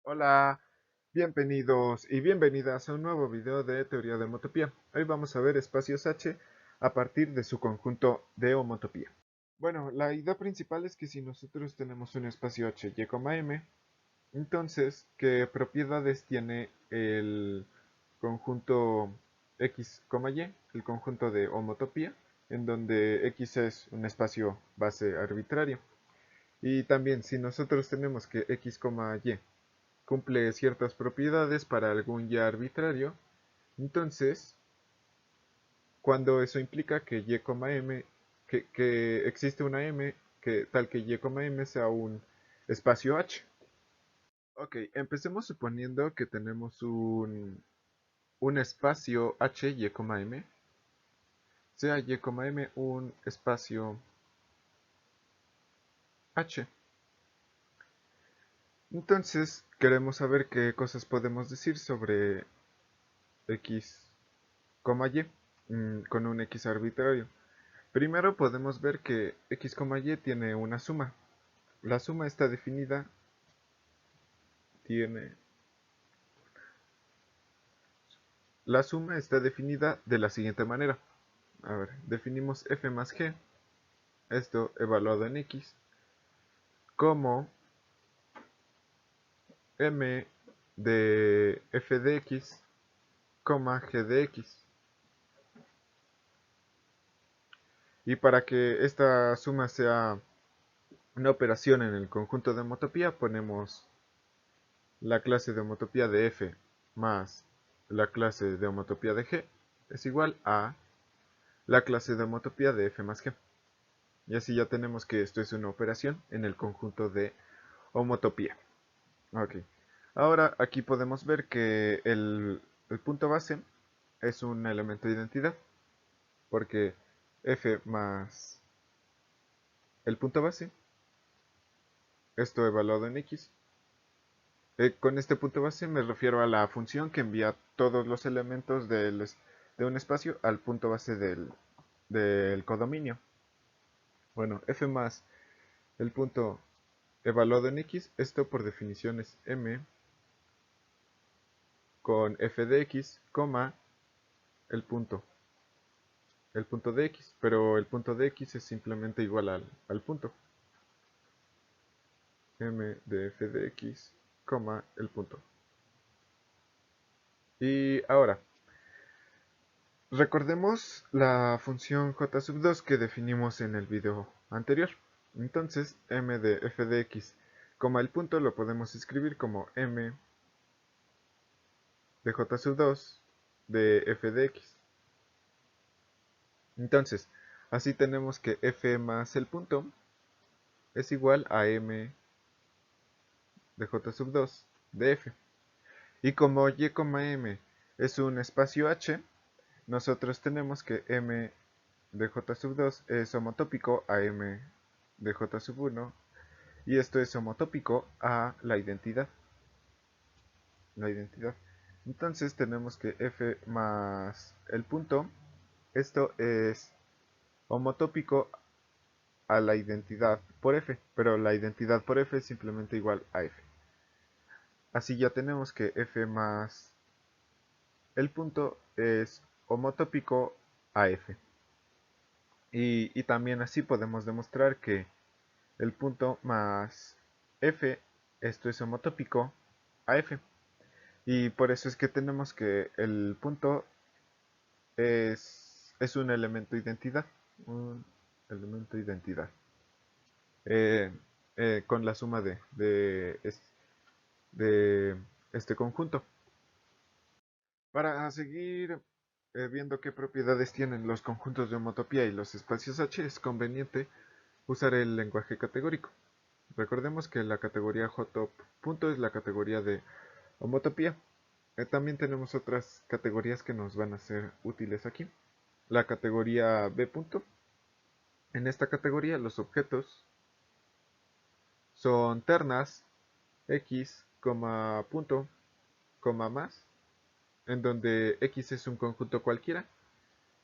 Hola, bienvenidos y bienvenidas a un nuevo video de teoría de homotopía. Hoy vamos a ver espacios H a partir de su conjunto de homotopía. Bueno, la idea principal es que si nosotros tenemos un espacio H, Y, M, entonces, ¿qué propiedades tiene el conjunto X, Y, el conjunto de homotopía, en donde X es un espacio base arbitrario? Y también, si nosotros tenemos que X, Y cumple ciertas propiedades para algún ya arbitrario, entonces, cuando eso implica que y, m, que existe una m, que tal que y, m sea un espacio H. Ok, empecemos suponiendo que tenemos un espacio H, y, m, sea y, m un espacio H. Entonces, queremos saber qué cosas podemos decir sobre X, Y con un X arbitrario. Primero podemos ver que X, Y tiene una suma. La suma está definida, tiene... La suma está definida de la siguiente manera. A ver, definimos f más g, esto evaluado en x, como m de f de x, g de x. Y para que esta suma sea una operación en el conjunto de homotopía, ponemos la clase de homotopía de f más la clase de homotopía de g es igual a la clase de homotopía de f más g. Y así ya tenemos que esto es una operación en el conjunto de homotopía. Ok. Ahora aquí podemos ver que el punto base es un elemento de identidad, porque f más el punto base, esto evaluado en x. Con este punto base me refiero a la función que envía todos los elementos de un espacio al punto base del codominio. Bueno, f más el punto evaluado en x, esto por definición es m con f de x, el punto, el punto de x, pero el punto de x es simplemente igual al punto. M de f de x, el punto. Y ahora, recordemos la función j sub 2 que definimos en el video anterior. Entonces, m de f de x, el punto lo podemos escribir como m de j sub 2 de f de x. Entonces, así tenemos que f más el punto es igual a m de j sub 2 de f. Y como y, m es un espacio h, nosotros tenemos que m de j sub 2 es homotópico a m de j sub 1 y esto es homotópico a la identidad. Entonces tenemos que f más el punto, esto es homotópico a la identidad por f, pero la identidad por f es simplemente igual a f. Así ya tenemos que f más el punto es homotópico a f. Y también así podemos demostrar que el punto más f, esto es homotópico a f. Y por eso es que tenemos que el punto es un elemento identidad. Un elemento identidad. Eh, con la suma de este conjunto. Para seguir viendo qué propiedades tienen los conjuntos de homotopía y los espacios H, es conveniente usar el lenguaje categórico. Recordemos que la categoría JTOP punto es la categoría de homotopía. También tenemos otras categorías que nos van a ser útiles aquí. La categoría B punto. En esta categoría los objetos son ternas X, punto, más, en donde X es un conjunto cualquiera.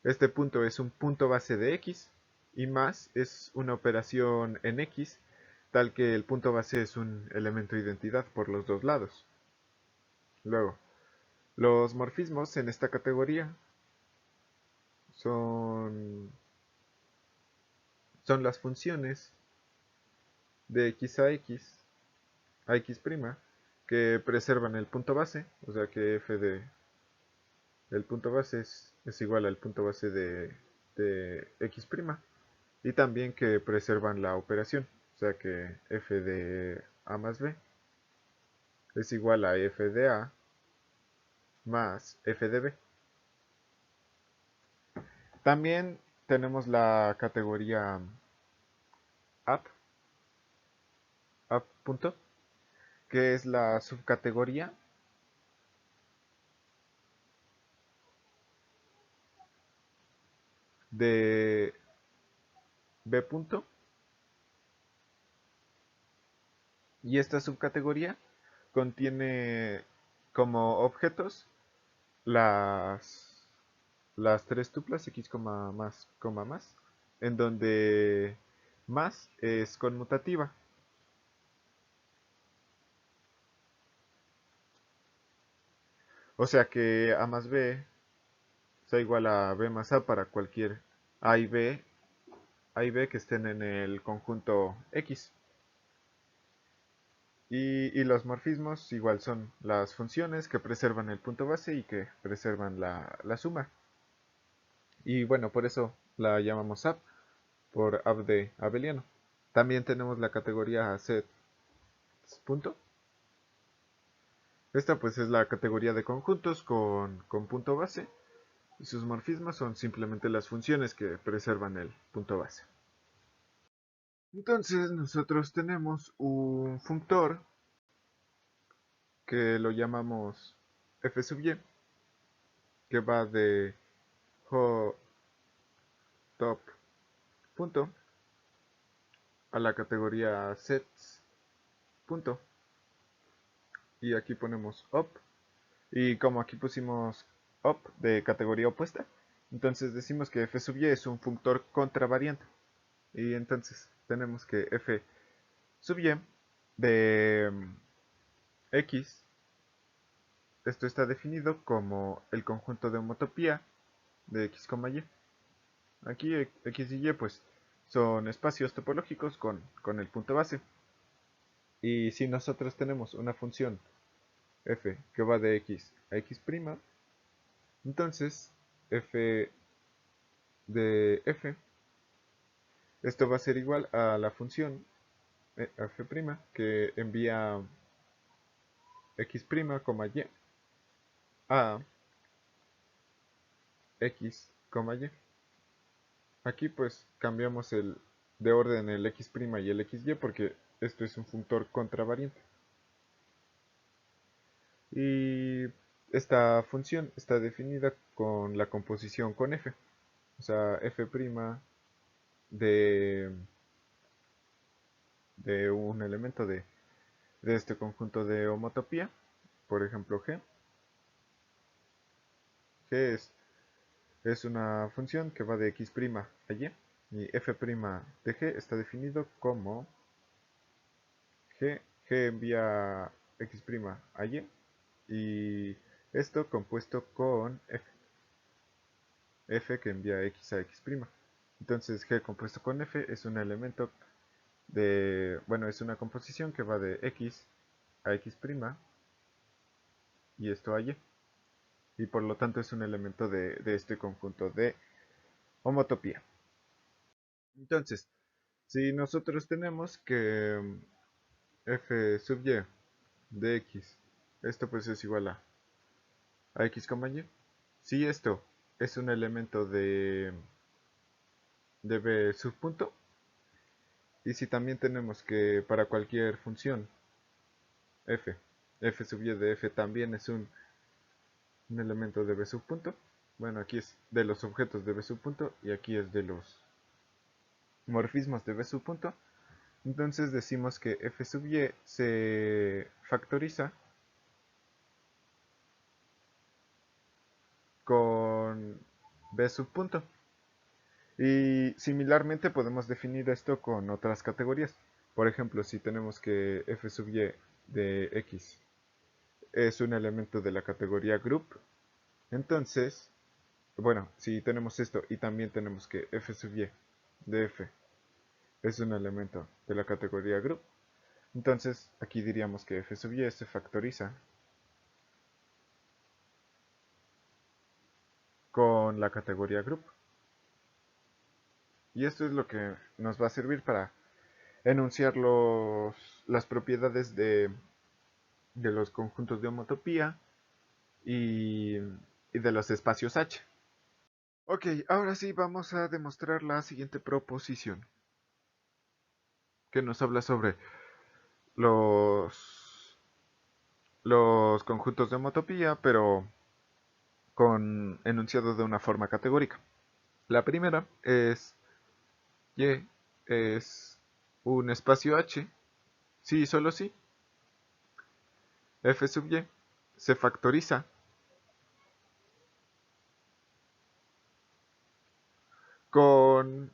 Este punto es un punto base de X y más es una operación en X tal que el punto base es un elemento de identidad por los dos lados. Luego, los morfismos en esta categoría son, son las funciones de x a x', que preservan el punto base, o sea que f de el punto base es igual al punto base de x', y también que preservan la operación, o sea que f de a más b es igual a f de a más f de b. También tenemos la categoría app, punto, que es la subcategoría de b punto, y esta subcategoría contiene como objetos las, las tres tuplas x, más, en donde más es conmutativa. O sea que a más b sea igual a b más a para cualquier a y b que estén en el conjunto x. Y los morfismos igual son las funciones que preservan el punto base y que preservan la suma. Y bueno, por eso la llamamos app, por app de abeliano. También tenemos la categoría set punto. Esta pues es la categoría de conjuntos con punto base, y sus morfismos son simplemente las funciones que preservan el punto base. Entonces nosotros tenemos un functor que lo llamamos f sub y, que va de ho top punto a la categoría sets punto, y aquí ponemos op, y como aquí pusimos op de categoría opuesta, entonces decimos que f sub y es un functor contravariante, y entonces tenemos que f sub y de x, esto está definido como el conjunto de homotopía de x, y. Aquí x y y pues son espacios topológicos con el punto base. Y si nosotros tenemos una función f que va de x a x', entonces f de f, esto va a ser igual a la función f' que envía x', y a x, y. Aquí pues cambiamos de orden el x' y el xy porque esto es un functor contravariante. Y esta función está definida con la composición con f. O sea, f' de, de un elemento de este conjunto de homotopía, por ejemplo g. G es una función que va de x' a y. Y f' de g está definido como g envía x' a y. Y esto compuesto con f que envía x a x'. Entonces g compuesto con f es un elemento bueno, es una composición que va de x a x' y esto a y. Y por lo tanto es un elemento de este conjunto de homotopía. Entonces, si nosotros tenemos que f sub y de x, esto pues es igual a x, y. Si esto es un elemento de b subpunto, y si también tenemos que para cualquier función f sub y de f también es un elemento de b subpunto, bueno, aquí es de los objetos de b subpunto y aquí es de los morfismos de b subpunto, entonces decimos que f sub y se factoriza con b subpunto. Y similarmente podemos definir esto con otras categorías. Por ejemplo, si tenemos que f sub y de x es un elemento de la categoría group, entonces, bueno, si tenemos esto y también tenemos que f sub y de f es un elemento de la categoría group, entonces aquí diríamos que f sub y se factoriza con la categoría group. Y esto es lo que nos va a servir para enunciar las propiedades de los conjuntos de homotopía y, y de los espacios H. Ok, ahora sí vamos a demostrar la siguiente proposición, que nos habla sobre los, los conjuntos de homotopía, pero con enunciado de una forma categórica. La primera es Y es un espacio H, sí y solo sí. F sub Y se factoriza con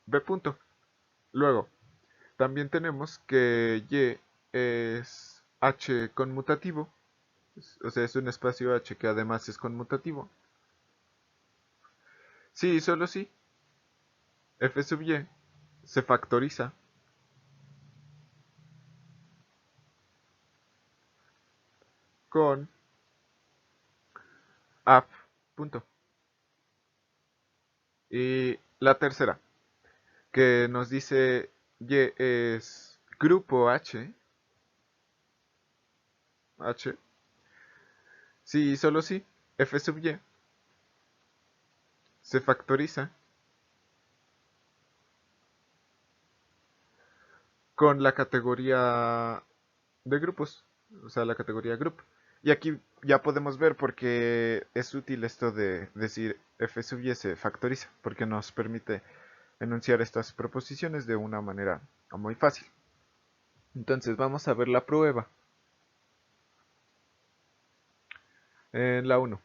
B punto. Luego, también tenemos que Y es H conmutativo, o sea, es un espacio H que además es conmutativo. Sí y solo sí. F sub Y se factoriza con A punto. Y la tercera, que nos dice Y es grupo H, sí y solo sí, F sub Y se factoriza con la categoría de grupos, o sea, la categoría group. Y aquí ya podemos ver por qué es útil esto de decir f sub y se factoriza, porque nos permite enunciar estas proposiciones de una manera muy fácil. Entonces vamos a ver la prueba. En la 1.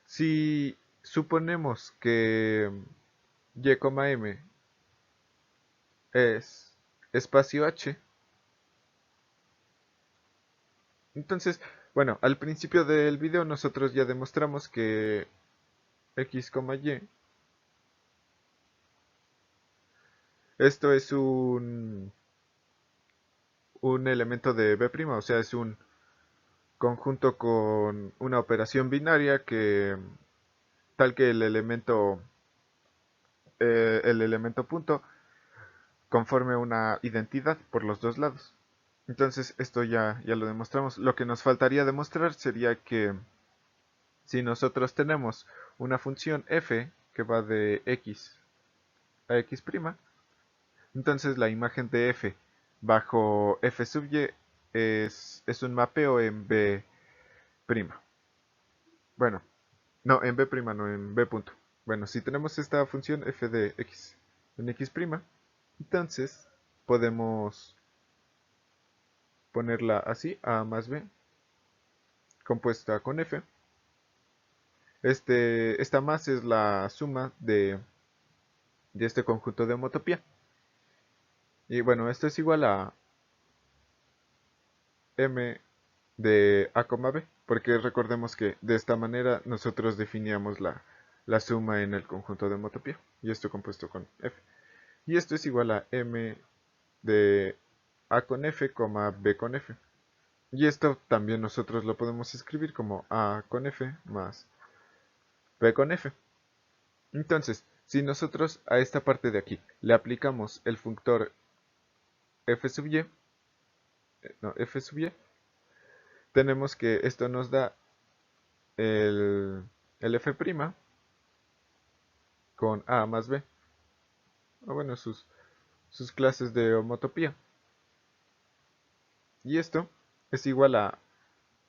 Si suponemos que y, m es espacio h, entonces, bueno, al principio del video nosotros ya demostramos que x, y, esto es un elemento de B', o sea, es un conjunto con una operación binaria que tal que el elemento punto conforme una identidad por los dos lados. Entonces esto ya lo demostramos. Lo que nos faltaría demostrar sería que si nosotros tenemos una función f que va de x a x', entonces la imagen de f bajo f sub y es un mapeo en B'. Bueno, no, en B', no, en B punto. Bueno, si tenemos esta función f de x en x', entonces podemos ponerla así, a más b, compuesta con f. Esta más es la suma de este conjunto de homotopía. Y bueno, esto es igual a m de a, b, porque recordemos que de esta manera nosotros definíamos la suma en el conjunto de homotopía, y esto compuesto con f. Y esto es igual a m de a con f, b con f. Y esto también nosotros lo podemos escribir como a con f más b con f. Entonces, si nosotros a esta parte de aquí le aplicamos el funtor f sub y, no, f sub y, tenemos que esto nos da el f' con a más b, o bueno, sus clases de homotopía. Y esto es igual a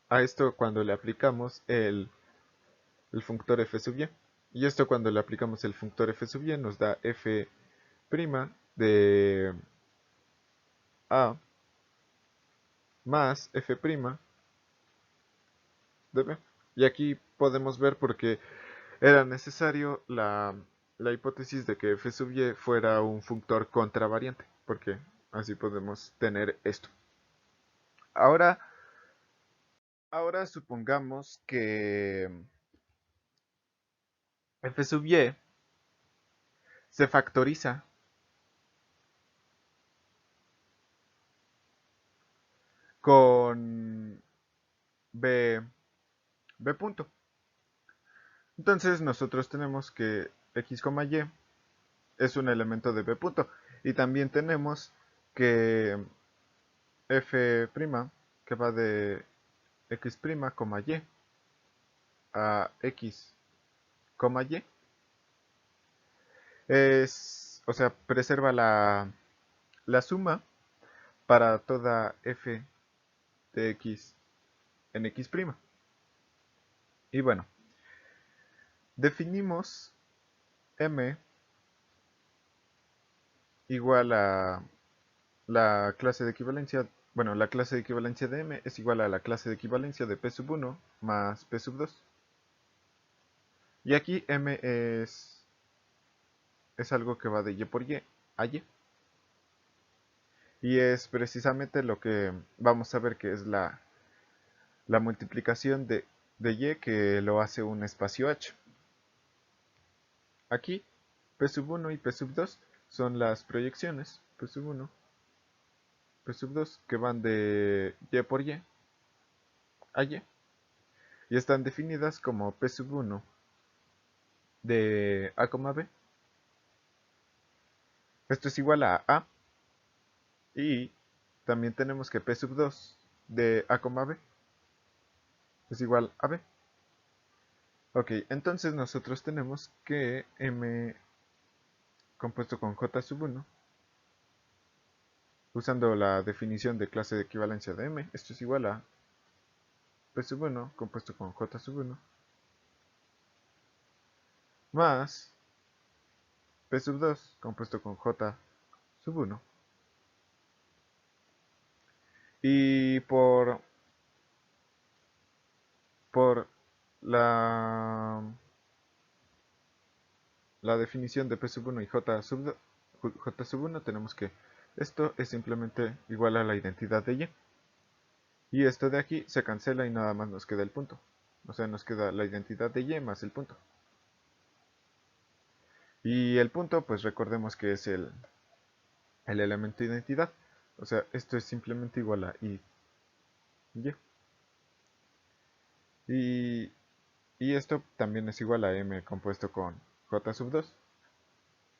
esto cuando le aplicamos el funtor f sub y. Y esto cuando le aplicamos el funtor f sub y nos da f' de a más f' de b. Y aquí podemos ver por qué era necesario la hipótesis de que f sub y fuera un funtor contravariante, porque así podemos tener esto. Ahora, ahora supongamos que f sub y se factoriza con b punto. Entonces nosotros tenemos que x, y es un elemento de b punto. Y también tenemos que f', que va de x', y a x, y, o sea, preserva la suma para toda f de x en x'. Y bueno, definimos m igual a la clase de equivalencia, bueno, la clase de equivalencia de m es igual a la clase de equivalencia de p1 más p2. Y aquí m es algo que va de y por y a y. Y es precisamente lo que vamos a ver que es la multiplicación de y que lo hace un espacio h. Aquí p1 y p2 son las proyecciones p1, p2 que van de y por y a y. Y están definidas como p1 de a, b. Esto es igual a y también tenemos que p2 de a, b es igual a b. Ok, entonces nosotros tenemos que m compuesto con j1, usando la definición de clase de equivalencia de m, esto es igual a p1 compuesto con j1 más p2 compuesto con j1. Y por la, la definición de p1 y j1 tenemos que esto es simplemente igual a la identidad de y. Y esto de aquí se cancela y nada más nos queda el punto. O sea, nos queda la identidad de y más el punto. Y el punto, pues recordemos que es el elemento identidad. O sea, esto es simplemente igual a y. Y esto también es igual a m compuesto con j2,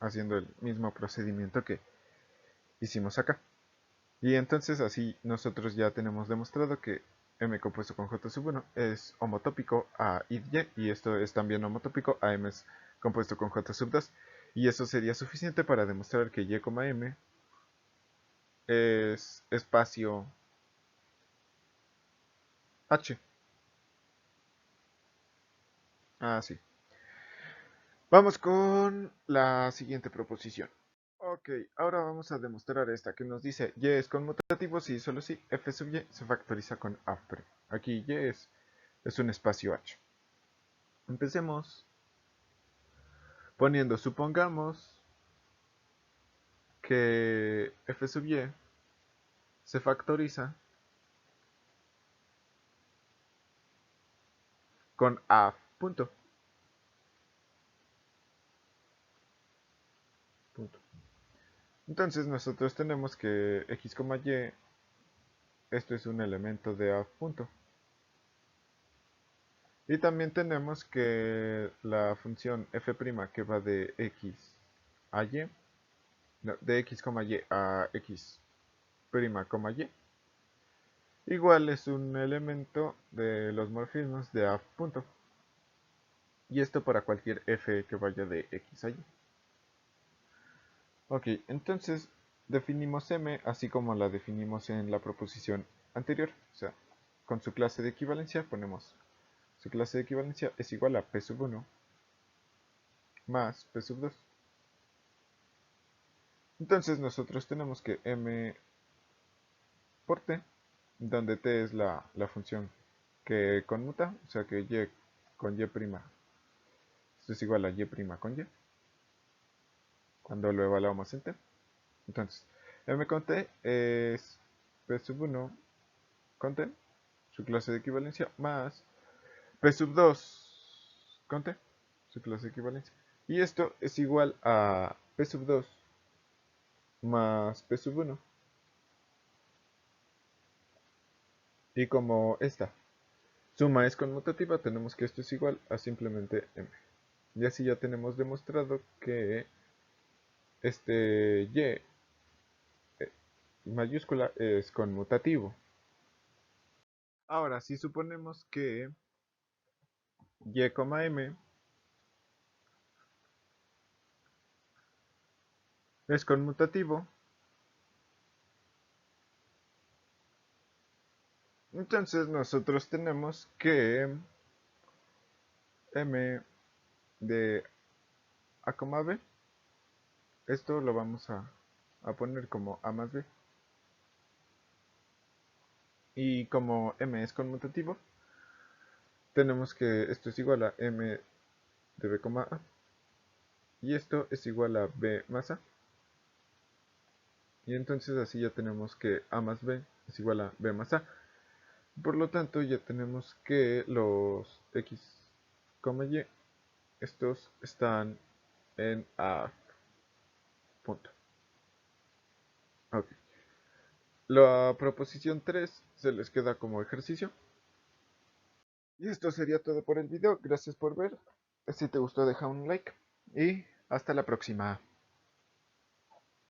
haciendo el mismo procedimiento que hicimos acá. Y entonces así nosotros ya tenemos demostrado que m compuesto con j1 es homotópico a y, y esto es también homotópico a m compuesto con j2. Y eso sería suficiente para demostrar que y, m es espacio h. Así. Vamos con la siguiente proposición. Ok, ahora vamos a demostrar esta que nos dice y es conmutativo si y solo si f sub y se factoriza con a'. Aquí y es un espacio h. Empecemos poniendo, supongamos que f sub y se factoriza con a punto. Entonces nosotros tenemos que x, y, esto es un elemento de a punto. Y también tenemos que la función f' que va de x a y, no, de x, y a x', y, igual es un elemento de los morfismos de a punto. Y esto para cualquier f que vaya de x a y. Ok, entonces definimos m así como la definimos en la proposición anterior. O sea, con su clase de equivalencia ponemos su clase de equivalencia es igual a p1 más p2. Entonces nosotros tenemos que m por t, donde t es la función que conmuta, o sea que y con y', esto es igual a y' con y. cuando lo evaluamos en t. Entonces, m con t es p sub 1 con t, su clase de equivalencia, más p sub 2 con t, su clase de equivalencia. Y esto es igual a p sub 2 más p sub 1. Y como esta suma es conmutativa, tenemos que esto es igual a simplemente m. Y así ya tenemos demostrado que este y mayúscula es conmutativo. Ahora, si suponemos que y, m es conmutativo, entonces nosotros tenemos que m de a, b, esto lo vamos a poner como a más b. Y como m es conmutativo, tenemos que esto es igual a m de b, a. Y esto es igual a b más a. Y entonces así ya tenemos que a más b es igual a b más a. Por lo tanto ya tenemos que los x, y, estos están en a punto. Ok. La proposición 3 se les queda como ejercicio. Y esto sería todo por el video. Gracias por ver. Si te gustó deja un like. Y hasta la próxima.